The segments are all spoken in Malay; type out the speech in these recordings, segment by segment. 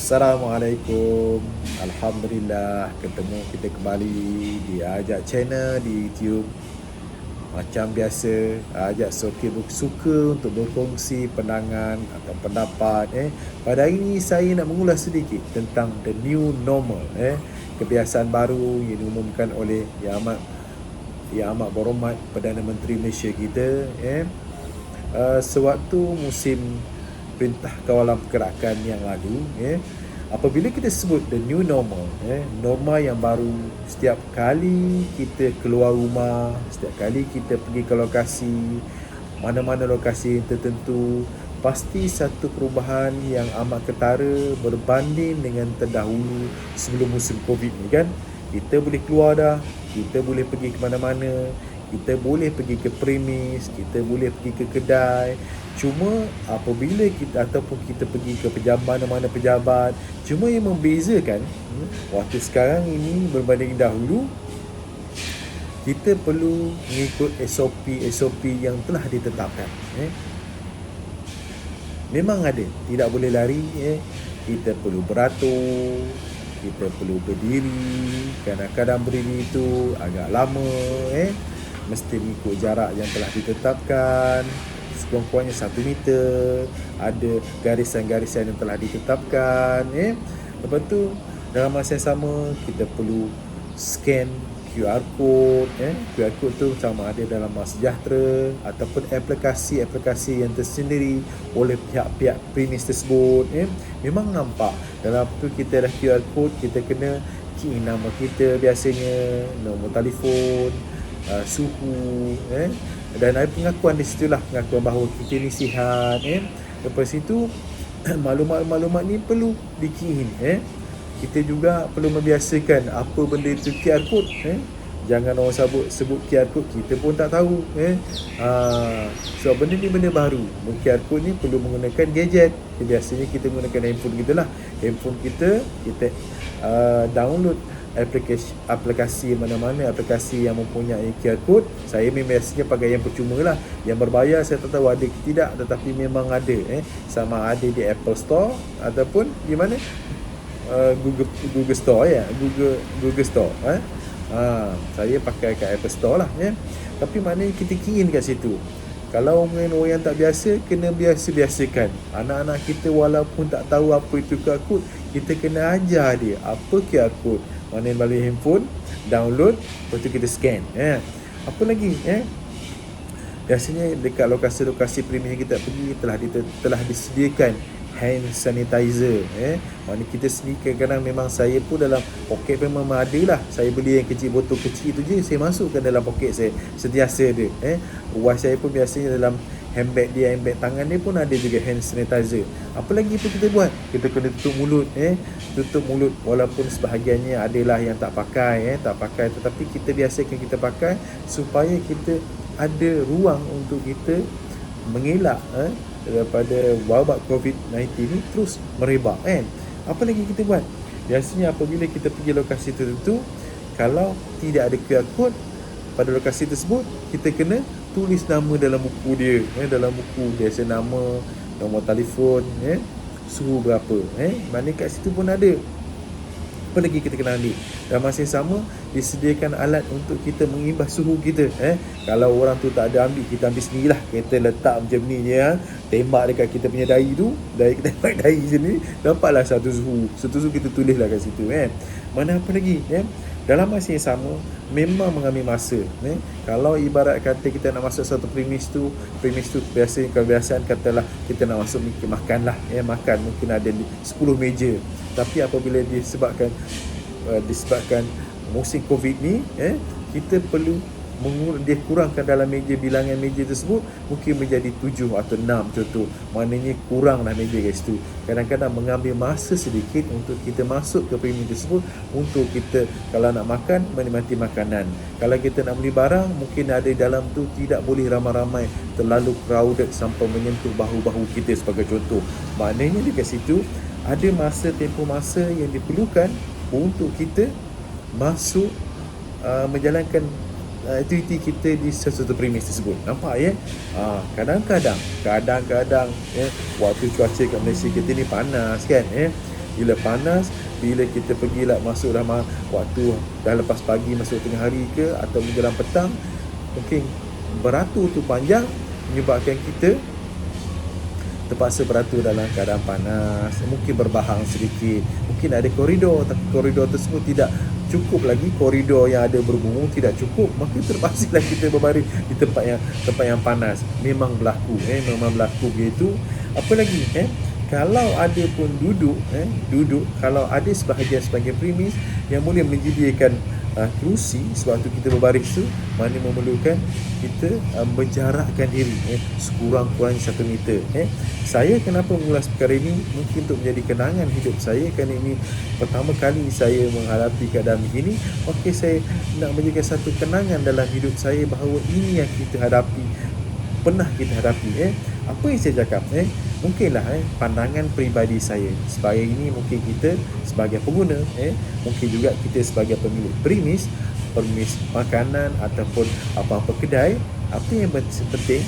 Assalamualaikum. Alhamdulillah ketemu kita kembali di Ajak Channel di YouTube. Macam biasa, Ajak suka untuk berkongsi pandangan atau pendapat. Pada hari ini saya nak mengulas sedikit tentang the new normal. Kebiasaan baru yang diumumkan oleh Yang Amat Berhormat Perdana Menteri Malaysia kita. Sewaktu musim Perintah Kawalan Pergerakan yang lalu, apabila kita sebut the new normal, norma yang baru, setiap kali kita keluar rumah, setiap kali kita pergi ke lokasi, mana-mana lokasi tertentu, pasti satu perubahan yang amat ketara berbanding dengan terdahulu sebelum musim Covid ni kan. Kita boleh keluar dah, kita boleh pergi ke mana-mana, kita boleh pergi ke premis, kita boleh pergi ke kedai. Cuma apabila kita pergi ke mana-mana pejabat, cuma yang membezakan waktu sekarang ini berbanding dahulu, kita perlu mengikut SOP yang telah ditetapkan. Memang ada, tidak boleh lari. Kita perlu beratur, kita perlu berdiri. Kadang-kadang berdiri itu agak lama. Mesti mengikut jarak yang telah ditetapkan, sekurang-kurangnya 1 meter. Ada garisan-garisan yang telah ditetapkan. Lepas tu dalam masa yang sama kita perlu scan QR code. QR code tu sama ada dalam MySejahtera ataupun aplikasi yang tersendiri oleh pihak-pihak premis tersebut. Memang nampak dalam tu kita dah QR code, kita kena key in nama kita biasanya, nombor telefon, suhu, dan ada pengakuan di situlah, pengakuan bahawa kita ni sihat. Lepas itu maklumat-maklumat ni perlu di-key in. Kita juga perlu membiasakan apa benda itu QR code. Jangan orang sebut QR code, kita pun tak tahu. So benda ni benda baru. QR code ni perlu menggunakan gadget. Biasanya kita menggunakan handphone kita lah. Handphone kita download aplikasi mana-mana, aplikasi yang mempunyai QR code. Saya biasanya pakai yang percuma lah. Yang berbayar saya tak tahu ada ke tidak, tetapi memang ada. Sama ada di Apple Store ataupun di mana, Google Store ya, Google Store. Saya pakai kat Apple Store lah. Tapi maknanya kita key in kat situ. Kalau orang yang tak biasa, kena biasa-biasakan. Anak-anak kita walaupun tak tahu apa itu QR code, kita kena ajar dia apa QR code. Mana yang balik handphone, download, lepas tu kita scan. Apa lagi? Biasanya dekat lokasi-lokasi premis yang kita pergi telah disediakan hand sanitizer. Mana kita sendiri kadang-kadang memang saya pun dalam poket memang ada lah. Saya beli yang kecil, botol kecil tu je, saya masukkan dalam poket saya, sentiasa ada. Wife saya pun biasanya dalam handbag tangan dia pun ada juga hand sanitizer. Apa lagi pun kita buat, kita kena tutup mulut. Walaupun sebahagiannya adalah yang tak pakai, tetapi kita biasakan kita pakai supaya kita ada ruang untuk kita mengelak daripada wabak COVID-19 ni terus merebak. Apa lagi kita buat? Biasanya apabila kita pergi lokasi tertentu, kalau tidak ada QR code pada lokasi tersebut, kita kena tulis nama dalam buku dia. Dalam buku biasa nama, nombor telefon, suhu berapa. Mana kat situ pun ada. Apa lagi kita kena ambil? Dan masa yang sama disediakan alat untuk kita mengimbas suhu kita. Kalau orang tu tak ada ambil, kita ambil sendirilah. Kita letak macam ni je, tembak dekat kita punya dahi tu, tembak dahi sini, nampaklah satu suhu kita tulislah kat situ. Mana apa lagi? Dalam masa yang sama memang mengambil masa. Kalau ibarat kata kita nak masuk satu premis tu biasanya kebiasaan katalah kita nak masuk makan lah. Makan mungkin ada 10 meja. Tapi apabila disebabkan musim Covid ni, kita perlu dia kurangkan dalam bilangan meja tersebut, mungkin menjadi 7 atau 6 contoh. Maknanya kuranglah meja kat situ. Kadang-kadang mengambil masa sedikit untuk kita masuk ke premis tersebut, untuk kita kalau nak makan, menikmati makanan. Kalau kita nak beli barang, mungkin ada dalam tu tidak boleh ramai-ramai, terlalu crowded sampai menyentuh bahu-bahu kita sebagai contoh. Maknanya dekat situ ada tempoh masa yang diperlukan untuk kita masuk menjalankan aktiviti kita di sesuatu premis tersebut. Nampak ya? Kadang-kadang waktu cuaca kat Malaysia kita ni panas kan, bila panas, bila kita pergilah masuk dah waktu dah lepas pagi masuk tengah hari ke atau menjelang petang, mungkin beratur tu panjang menyebabkan kita terpaksa beratur dalam keadaan panas, mungkin berbahang sedikit, mungkin ada koridor tapi koridor tersebut tidak cukup lagi, koridor yang ada berbungu tidak cukup, maka terpaksalah kita berbaring di tempat yang panas. Memang berlaku begitu. Apa lagi kalau ada pun duduk kalau ada sebahagian premis yang boleh menyediakan kerusi sewaktu kita berbaris tu, mana memerlukan kita menjarakkan diri sekurang-kurangnya 1 meter. Saya kenapa mengulas perkara ini? Mungkin untuk menjadi kenangan hidup saya, kerana ini pertama kali saya menghadapi keadaan begini. Okey, saya nak menjadikan satu kenangan dalam hidup saya bahawa ini yang kita hadapi, pernah kita hadapi. Apa yang saya cakap mungkinlah pandangan peribadi saya. Sebagai ini mungkin kita sebagai pengguna, mungkin juga kita sebagai pemilik premis makanan ataupun apa-apa kedai. Apa yang penting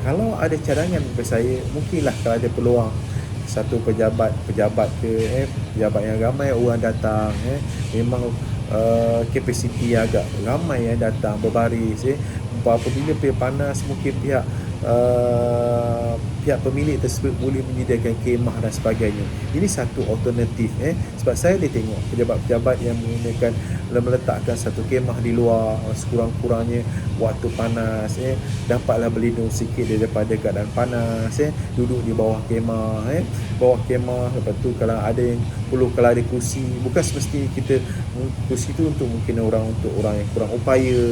kalau ada cadangan kepada saya, mungkinlah kalau ada peluang satu pejabat ke pejabat yang ramai orang datang, memang kapasiti agak ramai yang datang berbaris. Apabila pihak panas, mungkin pihak pemilik tersebut boleh menyediakan kemah dan sebagainya. Ini satu alternatif. Sebab saya dah tengok pejabat-pejabat yang meletakkan satu kemah di luar sekurang-kurangnya waktu panas, dapatlah berlindung sikit daripada keadaan panas, duduk di bawah kemah, lepas tu kalau ada ada kursi, bukan semestinya kita kursi tu untuk mungkin orang yang kurang upaya,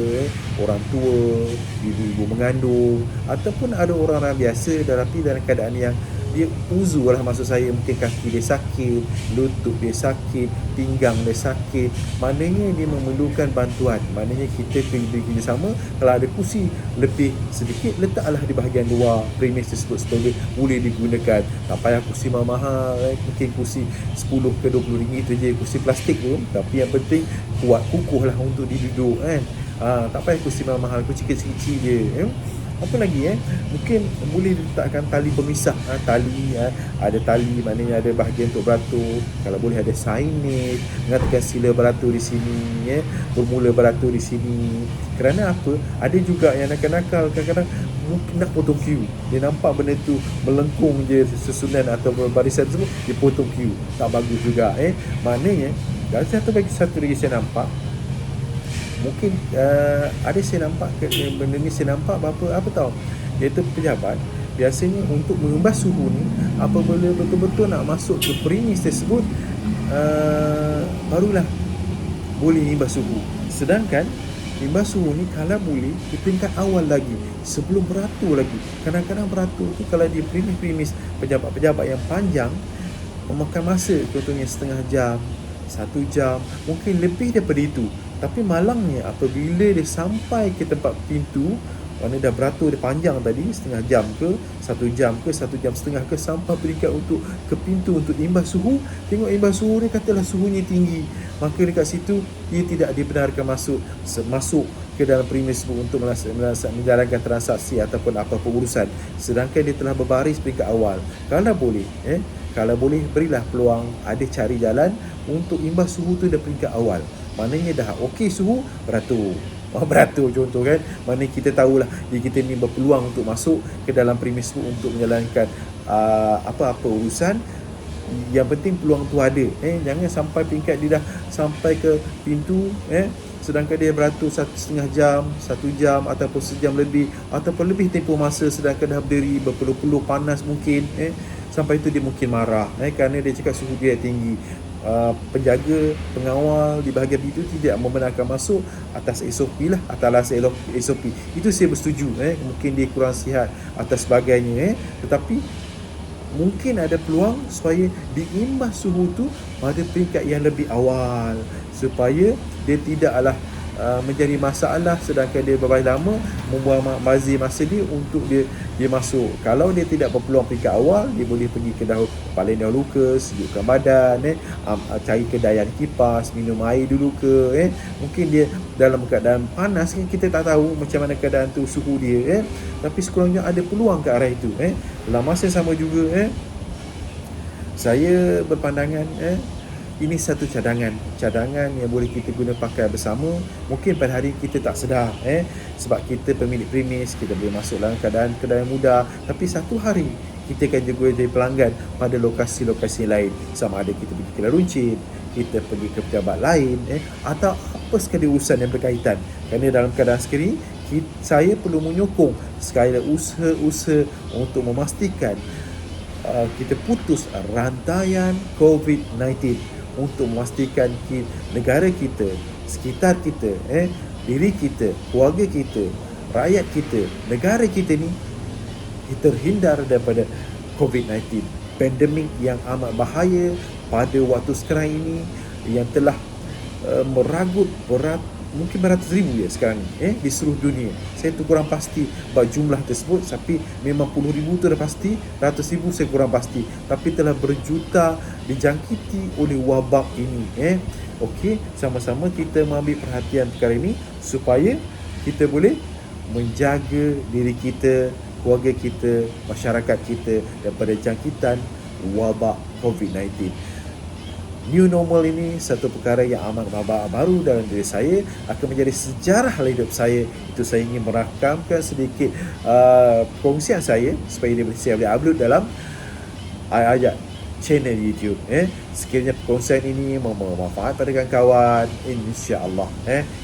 orang tua, ibu-ibu mengandung, ataupun ada orang biasa tapi dalam keadaan yang dia uzur lah, maksud saya mungkin kaki dia sakit, lutut dia sakit, pinggang dia sakit, maknanya dia memerlukan bantuan. Maknanya kita kerjasama, kalau ada kursi lebih sedikit, letaklah di bahagian luar premis tersebut supaya boleh digunakan. Tak payah kursi mahal, mungkin kursi 10 ke 20 ringgit tu je, kursi plastik tu, tapi yang penting kuat, kukuh lah untuk diduduk tak payah kursi mahal, kursi kecil-kecil je. Apa lagi mungkin boleh diletakkan tali pemisah, ada tali, maknanya ada bahagian untuk beratur. Kalau boleh ada signage mengatakan sila beratur di sini, bermula beratur di sini. Kerana apa? Ada juga yang nakal-nakal, kadang-kadang mungkin nak potong queue, dia nampak benda tu melengkung je susunan atau barisan tersebut, dia potong queue, tak bagus juga. Maknanya satu lagi saya nampak, mungkin ada saya nampak benda ni, saya nampak apa tahu, iaitu pejabat biasanya untuk mengembas suhu ni, apabila betul-betul nak masuk ke premis tersebut, barulah boleh imbas suhu. Sedangkan imbas suhu ni kalau boleh di peringkat awal lagi, sebelum beratur lagi. Kadang-kadang beratur tu kalau dia premis pejabat-pejabat yang panjang, memakan masa, contohnya setengah jam, 1 jam, mungkin lebih daripada itu. Tapi malangnya apabila dia sampai ke tempat pintu, mana dah beratur dia panjang tadi, setengah jam ke 1 jam ke 1 jam setengah ke, sampai peringkat untuk ke pintu untuk imbas suhu, tengok imbas suhu dia katalah suhunya tinggi, maka dekat situ dia tidak dibenarkan masuk ke dalam premis untuk menjalankan transaksi ataupun apa-apa urusan. Sedangkan dia telah berbaris peringkat awal. Kalau boleh berilah peluang, ada cari jalan untuk imbas suhu tu dah peringkat awal. Maknanya dah okey suhu, beratur contoh kan. Maknanya kita tahulah kita ni berpeluang untuk masuk ke dalam premis untuk menjalankan apa-apa urusan. Yang penting peluang tu ada. Jangan sampai peringkat dia dah sampai ke pintu, sedangkan dia beratur 1,5 jam, 1 jam ataupun sejam lebih, ataupun lebih tempoh masa, sedangkan dah berdiri berpeluh-peluh panas mungkin. Sampai itu dia mungkin marah kerana dia cakap suhu dia tinggi. Penjaga, pengawal di bahagian itu tidak membenarkan masuk atas SOP lah, atas SOP. Itu saya bersetuju. Mungkin dia kurang sihat atas sebagainya. Tetapi mungkin ada peluang supaya diimbas suhu tu pada peringkat yang lebih awal, supaya dia tidaklah menjadi masalah sedangkan dia berbaris lama, membuang bazir masa dia untuk dia masuk. Kalau dia tidak berpeluang peringkat awal, dia boleh pergi ke paling dahulu ke sejukkan badan, cari kedai yang kipas, minum air dulu ke, mungkin dia dalam keadaan panas kan, kita tak tahu macam mana keadaan tu suhu dia, tapi sekurangnya ada peluang ke arah itu. Dalam masa yang sama juga, Saya berpandangan ini satu cadangan yang boleh kita guna pakai bersama. Mungkin pada hari kita tak sedar sebab kita pemilik premis, kita boleh masuk dalam keadaan yang mudah, tapi satu hari kita akan juga jadi pelanggan pada lokasi-lokasi lain, sama ada kita pergi ke Runcit, kita pergi ke pejabat lain atau apa sekali urusan yang berkaitan. Kerana dalam keadaan sekarang saya perlu menyokong sekali usaha-usaha untuk memastikan kita putus rantaian COVID-19, untuk memastikan negara kita, sekitar kita, diri kita, keluarga kita, rakyat kita, negara kita ni terhindar daripada COVID-19, pandemik yang amat bahaya pada waktu sekarang ini, yang telah meragut mungkin beratus ribu sekarang ni di seluruh dunia. Saya tu kurang pasti jumlah tersebut, tapi memang puluh ribu tu dah pasti, ratus ribu saya kurang pasti, tapi telah berjuta dijangkiti oleh wabak ini. Okey, sama-sama kita mengambil perhatian perkara ini supaya kita boleh menjaga diri kita, keluarga kita, masyarakat kita daripada jangkitan wabak COVID-19. New normal ini satu perkara yang amat baru dalam diri saya, akan menjadi sejarah dalam hidup saya. Itu saya ingin merakamkan sedikit perkongsian saya supaya saya boleh upload dalam ayat channel YouTube. Sekiranya perkongsian ini bermanfaat pada kawan-kawan, insya-Allah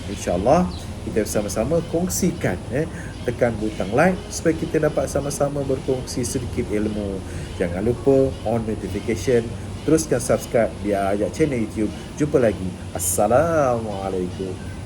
insya-Allah kita bersama-sama kongsikan, tekan butang like supaya kita dapat sama-sama berkongsi sedikit ilmu. Jangan lupa on notification, teruskan subscribe di Ayat channel YouTube. Jumpa lagi. Assalamualaikum.